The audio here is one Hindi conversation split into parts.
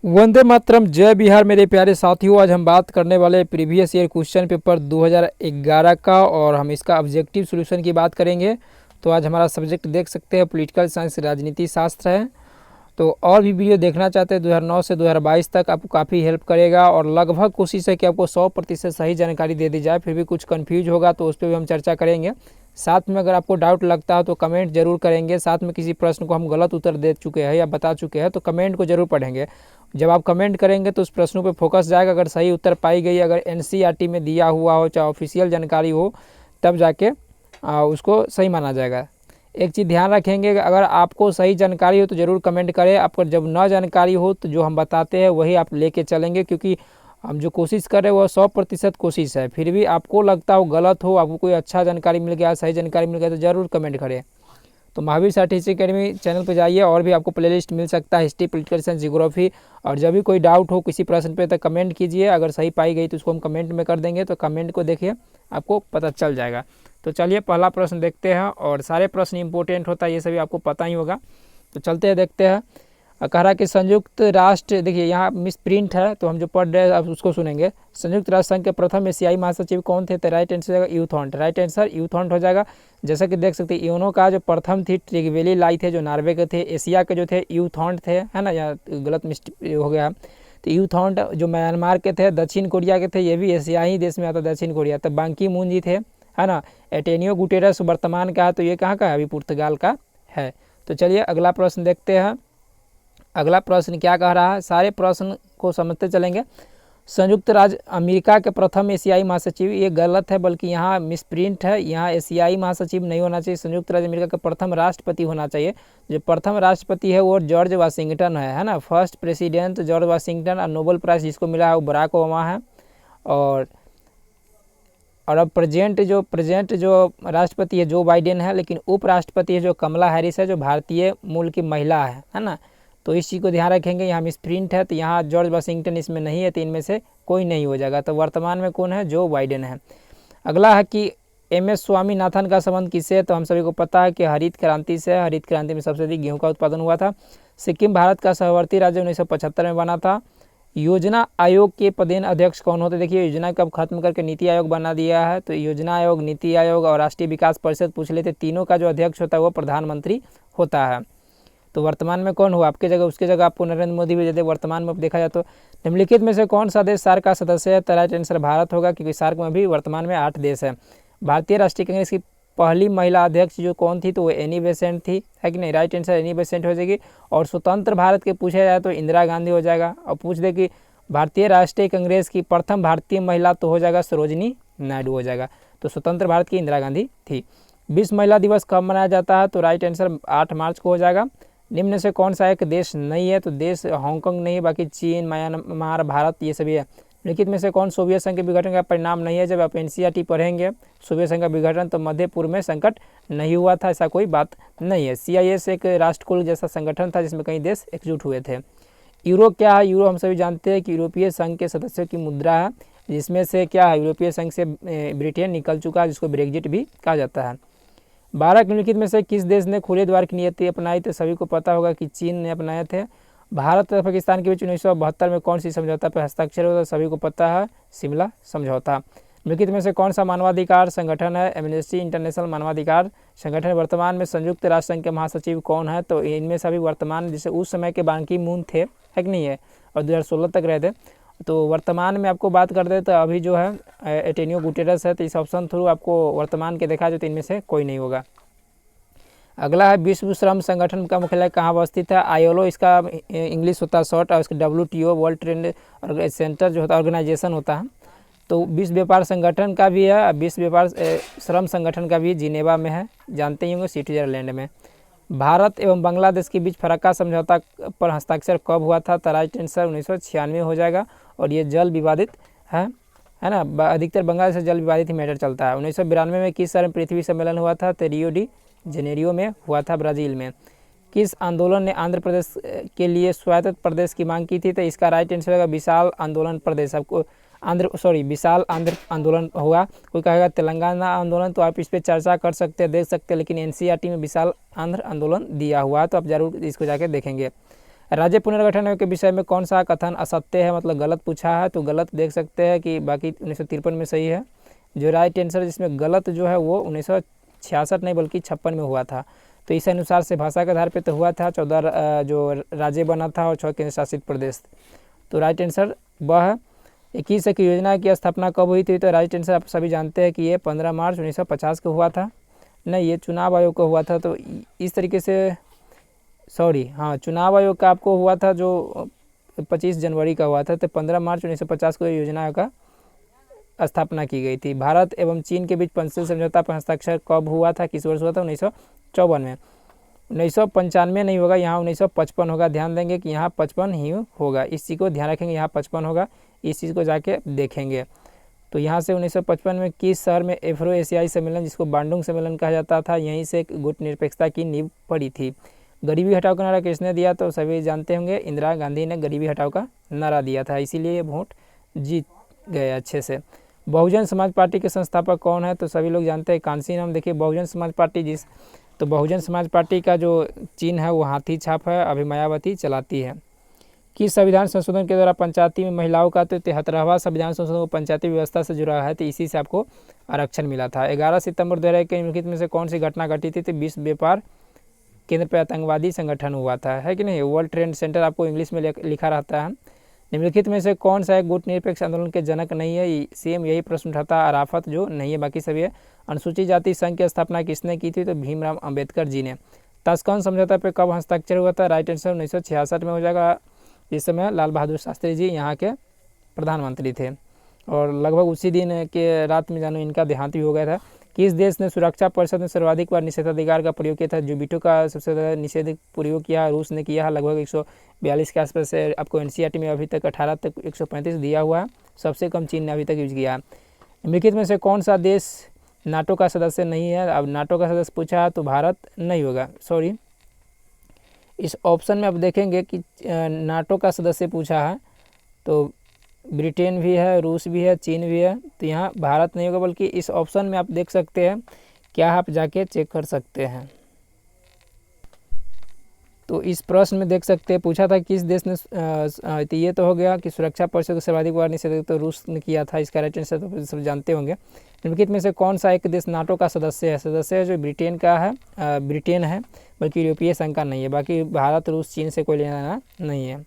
वंदे मातरम, जय बिहार मेरे प्यारे साथियों। आज हम बात करने वाले प्रीवियस ईयर क्वेश्चन पेपर 2011 का और हम इसका ऑब्जेक्टिव सॉल्यूशन की बात करेंगे। तो आज हमारा सब्जेक्ट देख सकते हैं पॉलिटिकल साइंस राजनीति शास्त्र है। तो और भी वीडियो देखना चाहते हैं 2009 से 2022 तक आपको काफ़ी हेल्प करेगा और लगभग कोशिश है कि आपको 100% सही जानकारी दे दी जाए। फिर भी कुछ कन्फ्यूज होगा तो उस पर भी हम चर्चा करेंगे। साथ में अगर आपको डाउट लगता है तो कमेंट जरूर करेंगे। साथ में किसी प्रश्न को हम गलत उत्तर दे चुके हैं या बता चुके हैं तो कमेंट को जरूर पढ़ेंगे। जब आप कमेंट करेंगे तो उस प्रश्नों पे फोकस जाएगा। अगर सही उत्तर पाई गई, अगर एनसीईआरटी में दिया हुआ हो, चाहे ऑफिशियल जानकारी हो, तब जाके उसको सही माना जाएगा। एक चीज़ ध्यान रखेंगे, अगर आपको सही जानकारी हो तो ज़रूर कमेंट करें। आपको जब न जानकारी हो तो जो हम बताते हैं वही आप लेके चलेंगे, क्योंकि हम जो कोशिश कर रहे हैं वो 100% कोशिश है। फिर भी आपको लगता हो गलत हो, आपको कोई अच्छा जानकारी मिल गया, सही जानकारी मिल गया, तो ज़रूर कमेंट करें। तो महावीर साठीसी अकेडमी चैनल पर जाइए और भी आपको प्लेलिस्ट मिल सकता है हिस्ट्री, पॉलिटिकल साइंस, जियोग्राफी। और जब भी कोई डाउट हो किसी प्रश्न पे तो कमेंट कीजिए। अगर सही पाई गई तो उसको हम कमेंट में कर देंगे, तो कमेंट को देखिए, आपको पता चल जाएगा। तो चलिए पहला प्रश्न देखते हैं। और सारे प्रश्न इंपॉर्टेंट होता है, ये सभी आपको पता ही होगा। तो चलते हैं, देखते हैं। कह रहा कि संयुक्त राष्ट्र, देखिए यहाँ मिस प्रिंट है तो हम जो पढ़ रहे हैं अब उसको सुनेंगे। संयुक्त राष्ट्र संघ के प्रथम एशियाई महासचिव कौन थे? तो राइट आंसर जाएगा यूथॉन्ट। राइट आंसर यूथॉन्ट हो जाएगा। जैसा कि देख सकते हैं यूनो का जो प्रथम थी ट्रिगवेली लाई थे जो नॉर्वे के थे। एशिया के जो थे यूथॉन्ट थे, है ना, यहाँ गलत मिस्टेक हो गया। तो यूथॉन्ट जो म्यांमार के थे, दक्षिण कोरिया के थे, ये भी एशियाई देश में आता दक्षिण कोरिया। तो बांकी मून जी थे, है ना। एटेनियो गुटेरस वर्तमान का है, तो ये कहाँ का है? अभी पुर्तगाल का है। तो चलिए अगला प्रश्न देखते हैं। अगला प्रश्न क्या कह रहा है, सारे प्रश्न को समझते चलेंगे। संयुक्त राज्य अमेरिका के प्रथम एशियाई महासचिव, ये गलत है, बल्कि यहाँ मिसप्रिंट है। यहाँ एशियाई महासचिव नहीं होना चाहिए, संयुक्त राज्य अमेरिका का प्रथम राष्ट्रपति होना चाहिए। जो प्रथम राष्ट्रपति है वो जॉर्ज वाशिंगटन है ना। First president George Washington. और नोबेल प्राइज़ जिसको मिला है वो बराक ओबामा है। और अब प्रेजेंट जो राष्ट्रपति है जो बाइडेन है, लेकिन उपराष्ट्रपति है जो कमला हैरिस है, जो भारतीय मूल की महिला है ना। तो इस चीज़ को ध्यान रखेंगे। यहाँ मिसप्रिंट है तो यहाँ जॉर्ज वाशिंगटन इसमें नहीं है, तो इनमें से कोई नहीं हो जाएगा। तो वर्तमान में कौन है? जो बाइडेन है। अगला है कि एम.एस. स्वामीनाथन का संबंध किससे है? तो हम सभी को पता है कि हरित क्रांति से। हरित क्रांति में सबसे अधिक गेहूँ का उत्पादन हुआ था। सिक्किम भारत का सहवर्ती राज्य 1975 में बना था। योजना आयोग के पदेन अध्यक्ष कौन होते? देखिए योजना को अब खत्म करके नीति आयोग बना दिया है। तो योजना आयोग, नीति आयोग और राष्ट्रीय विकास परिषद पूछ लेते, तीनों का जो अध्यक्ष होता है वो प्रधानमंत्री होता है। तो वर्तमान में कौन हुआ? आपके जगह उसके जगह आपको नरेंद्र मोदी भी देते। वर्तमान में देखा जाए तो निम्नलिखित में से कौन सा देश सार्क का सदस्य है? तो राइट आंसर भारत होगा, क्योंकि सार्क में भी वर्तमान में 8 देश है। भारतीय राष्ट्रीय कांग्रेस की पहली महिला अध्यक्ष जो कौन थी? तो वो एनी बेसेंट थी, है कि नहीं? राइट आंसर एनी बेसेंट हो जाएगी। और स्वतंत्र भारत के पूछा जाए तो इंदिरा गांधी हो जाएगा। और पूछ दे कि भारतीय राष्ट्रीय कांग्रेस की प्रथम भारतीय महिला, तो हो जाएगा सरोजिनी नायडू हो जाएगा। तो स्वतंत्र भारत की इंदिरा गांधी थी। विश्व महिला दिवस कब मनाया जाता है? तो राइट आंसर 8 मार्च को हो जाएगा। निम्न से कौन सा एक देश नहीं है? तो देश हांगकांग नहीं है, बाकी चीन, म्यांमार, भारत ये सभी है। लिखित में से कौन सोवियत संघ के विघटन का परिणाम नहीं है? जब आप एनसीईआरटी पढ़ेंगे सोवियत संघ का विघटन, तो मध्य पूर्व में संकट नहीं हुआ था, ऐसा कोई बात नहीं है। सीआईएस एक राष्ट्रकुल जैसा संगठन था जिसमें कई देश एकजुट हुए थे। यूरो क्या है? यूरो हम सभी जानते हैं कि यूरोपीय संघ के सदस्यों की मुद्रा है, जिसमें से क्या है, यूरोपीय संघ से ब्रिटेन निकल चुका है, जिसको ब्रेग्जिट भी कहा जाता है। 12 निम्नलिखित में से किस देश ने खुले द्वार की नीति अपनाई? तो सभी को पता होगा कि चीन ने अपनाए थे। भारत और पाकिस्तान के बीच 1972 में कौन सी समझौता पर हस्ताक्षर हुआ? सभी को पता है, शिमला समझौता। निम्नलिखित में से कौन सा मानवाधिकार संगठन है? एमनेस्टी इंटरनेशनल मानवाधिकार संगठन। वर्तमान में संयुक्त राष्ट्र संघ के महासचिव कौन है? तो इनमें सभी वर्तमान, जैसे उस समय के बान की मून थे, है कि नहीं है, और 2016 तक रहे थे। तो वर्तमान में आपको बात कर दे तो अभी जो है एटेनियो गुटेरस है। तो इस ऑप्शन थ्रू आपको वर्तमान के देखा जाए तो इनमें से कोई नहीं होगा। अगला है विश्व श्रम संगठन का मुख्यालय कहाँ अवस्थित है? आईएलओ इसका इंग्लिश होता है शॉर्ट, और इसका WTO वर्ल्ड ट्रेड सेंटर जो होता है ऑर्गेनाइजेशन होता है। तो विश्व व्यापार संगठन का भी है, विश्व व्यापार श्रम संगठन का भी जिनेवा में है, जानते ही होंगे, स्विट्जरलैंड में। भारत एवं बांग्लादेश के बीच फरक्का समझौता पर हस्ताक्षर कब हुआ था? तो राइट आंसर 1996 हो जाएगा। और ये जल विवादित है ना। अधिकतर बांग्लादेश से जल विवादित ही मैटर चलता है। 1992 में किस शहर में पृथ्वी सम्मेलन हुआ था? तो रियो डी जेनेरियो में हुआ था, ब्राज़ील में। किस आंदोलन ने आंध्र प्रदेश के लिए स्वायत्त प्रदेश की मांग की थी? तो इसका राइट आंसर होगा विशाल आंदोलन प्रदेश। आपको विशाल आंध्र आंदोलन होगा। कोई कहेगा तेलंगाना आंदोलन, तो आप इस पर चर्चा कर सकते हैं, देख सकते हैं, लेकिन एनसीईआरटी में विशाल आंध्र आंदोलन दिया हुआ है, तो आप जरूर इसको जाके देखेंगे। राज्य पुनर्गठन के विषय में कौन सा कथन असत्य है, मतलब गलत पूछा है, तो गलत देख सकते हैं कि बाकी 1953 में सही है। जो राइट आंसर जिसमें गलत जो है वो 1966 नहीं बल्कि 56 में हुआ था। तो इस अनुसार से भाषा के आधार पर तो हुआ था, 14 जो राज्य बना था और 6 केंद्र शासित प्रदेश। तो राइट आंसर वह है। 21 की योजना की स्थापना कब हुई थी, तो राइट आंसर आप सभी जानते हैं कि ये 15 मार्च 1950 को हुआ था। नहीं, ये चुनाव आयोग को हुआ था। तो इस तरीके से चुनाव आयोग का आपको हुआ था जो 25 जनवरी का हुआ था। तो 15 मार्च 1950 को योजना का स्थापना की गई थी। भारत एवं चीन के बीच पंचशील समझौता पर हस्ताक्षर कब हुआ था, किस वर्ष हुआ था, 1954 में। 1995 नहीं होगा, यहाँ 1955 होगा। ध्यान देंगे कि यहाँ 55 ही होगा, इस चीज़ को ध्यान रखेंगे, यहाँ 55 होगा, इस चीज़ को जाके देखेंगे। तो यहाँ से 1955 में किस शहर में एफ्रो एशियाई सम्मेलन, जिसको बांडुंग सम्मेलन कहा जाता था, यहीं से गुट निरपेक्षता की नींव पड़ी थी। गरीबी हटाओ का नारा किसने दिया, तो सभी जानते होंगे इंदिरा गांधी ने गरीबी हटाओ का नारा दिया था, इसीलिए ये वोट जीत गए अच्छे से। बहुजन समाज पार्टी के संस्थापक कौन है, तो सभी लोग जानते हैं कांसी नाम। देखिए बहुजन समाज पार्टी तो बहुजन समाज पार्टी का जो चिन्ह है वो हाथी छाप है, अभी मायावती चलाती है। किस संविधान संशोधन के द्वारा पंचायती में महिलाओं का, तो 73वां संविधान संशोधन पंचायती व्यवस्था से जुड़ा है, तो इसी से आपको आरक्षण मिला था। 11 सितंबर 2001 के निम्नलिखित में से कौन सी घटना घटी थी, तो विश्व व्यापार केंद्र पर आतंकवादी संगठन हुआ था, है कि नहीं। वर्ल्ड ट्रेड सेंटर आपको इंग्लिश में लिखा रहता है। निम्नलिखित में से कौन सा एक गुट निरपेक्ष आंदोलन के जनक नहीं है, सेम यही प्रश्न उठाता अराफत जो नहीं है, बाकी सभी है। अनुसूचित जाति संघ की स्थापना किसने की थी, तो भीमराव अंबेडकर जी ने। ताशकंद समझौता पर कब हस्ताक्षर हुआ था, राइट आंसर 1966 में हो जाएगा। इस समय लाल बहादुर शास्त्री जी यहाँ के प्रधानमंत्री थे और लगभग उसी दिन के रात में जानो इनका देहांत भी हो गया था। किस देश ने सुरक्षा परिषद में सर्वाधिक बार निषेधाधिकार का प्रयोग किया था, जो वीटो का सबसे ज़्यादा निषेध प्रयोग किया रूस ने किया है, लगभग 142 के आसपास से। आपको NCERT में अभी तक 18 तक 135 दिया हुआ है, सबसे कम चीन ने अभी तक यूज किया है। निम्नलिखित में से कौन सा देश नाटो का सदस्य नहीं है, अब नाटो का सदस्य पूछा है तो भारत नहीं होगा, सॉरी। इस ऑप्शन में आप देखेंगे कि नाटो का सदस्य पूछा है तो ब्रिटेन भी है, रूस भी है, चीन भी है, तो यहाँ भारत नहीं होगा, बल्कि इस ऑप्शन में आप देख सकते हैं, क्या आप जाके चेक कर सकते हैं। तो इस प्रश्न में देख सकते हैं पूछा था किस देश ने, तो ये तो हो गया कि सुरक्षा परिषद को सर्वाधिक बार निषेध तो रूस ने किया था, इसका राइट आंसर तो सब जानते होंगे। निम्नलिखित में से कौन सा एक देश नाटो का सदस्य है, जो ब्रिटेन का है, ब्रिटेन है, बल्कि यूरोपीय संघ का नहीं है। बाकी भारत, रूस, चीन से कोई लेना नहीं है।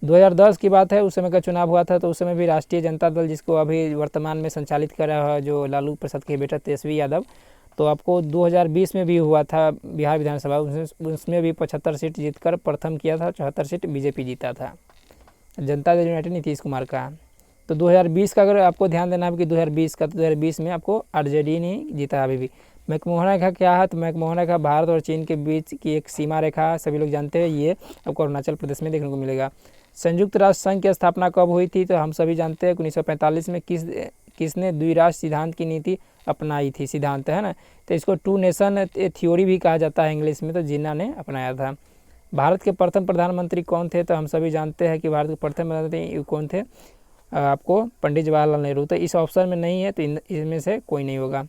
2010 की बात है, उस समय का चुनाव हुआ था, तो उस समय भी राष्ट्रीय जनता दल, जिसको अभी वर्तमान में संचालित कर रहा है जो लालू प्रसाद के बेटा तेजस्वी यादव, तो आपको 2020 में भी हुआ था बिहार विधानसभा, उसमें भी 75 सीट जीतकर प्रथम किया था, 74 सीट बीजेपी जीता था। जनता दल यूनाइटेड नीतीश कुमार का। तो 2020 का अगर आपको ध्यान देना है कि 2020 का, तो 2020 में आपको RJD ने जीता अभी भी। मैकमोहन रेखा क्या है, तो मैकमोहन रेखा भारत और चीन के बीच की एक सीमा रेखा है, सभी लोग जानते हैं, ये आपको अरुणाचल प्रदेश में देखने को मिलेगा। संयुक्त राष्ट्र संघ की स्थापना कब हुई थी, तो हम सभी जानते हैं 1945 में किसने द्विराष्ट्र सिद्धांत की नीति अपनाई थी, सिद्धांत है ना, तो इसको 2 नेशन थ्योरी भी कहा जाता है इंग्लिश में, तो जिन्ना ने अपनाया था। भारत के प्रथम प्रधानमंत्री कौन थे, तो हम सभी जानते हैं कि भारत के प्रथम प्रधानमंत्री कौन थे, आपको पंडित जवाहरलाल नेहरू। तो इस ऑप्शन में नहीं है, तो इसमें से कोई नहीं होगा।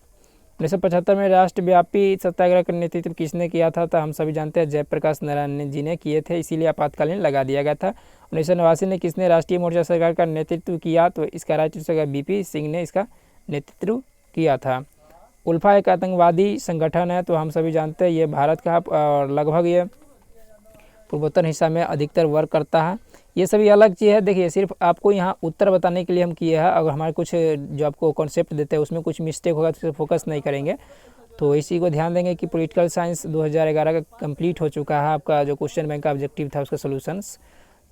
1975 में राष्ट्रव्यापी सत्याग्रह का नेतृत्व किसने किया था, तो हम सभी जानते हैं जयप्रकाश नारायण जी ने किए थे, इसीलिए आपातकालीन लगा दिया गया था। 1989 में किसने राष्ट्रीय मोर्चा सरकार का नेतृत्व किया, तो इसका राइट आंसर BP सिंह ने इसका नेतृत्व किया था। उल्फा एक आतंकवादी संगठन है, तो हम सभी जानते हैं ये भारत का, और लगभग ये पूर्वोत्तर हिस्सा में अधिकतर वर्क करता है। ये सभी अलग चीज़ है, देखिए सिर्फ आपको यहाँ उत्तर बताने के लिए हम किए हैं, अगर हमारे कुछ जो आपको कॉन्सेप्ट देते हैं उसमें कुछ मिस्टेक होगा तो फोकस नहीं करेंगे, तो इसी को ध्यान देंगे कि पॉलिटिकल साइंस 2011 का कंप्लीट हो चुका है, आपका जो क्वेश्चन बैंक का ऑब्जेक्टिव था उसका सोल्यूशंस,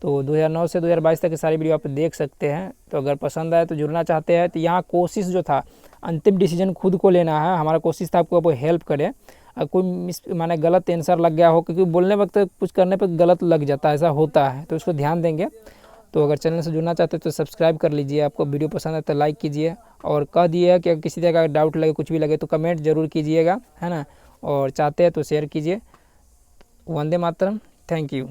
तो 2009 से 2022 तक की सारी वीडियो आप देख सकते हैं। तो अगर पसंद आए तो जुड़ना चाहते हैं, तो यहाँ कोशिश जो था अंतिम डिसीजन खुद को लेना है, हमारा कोशिश था आपको हेल्प करें। कोई माने गलत आंसर लग गया हो, क्योंकि बोलने वक्त कुछ करने पर गलत लग जाता है, ऐसा होता है, तो उसको ध्यान देंगे। तो अगर चैनल से जुड़ना चाहते हैं तो सब्सक्राइब कर लीजिए, आपको वीडियो पसंद है तो लाइक कीजिए, और कह दिए कि अगर किसी तरह का डाउट लगे, कुछ भी लगे तो कमेंट जरूर कीजिएगा, है ना, और चाहते हैं तो शेयर कीजिए। Vande Mataram, thank you.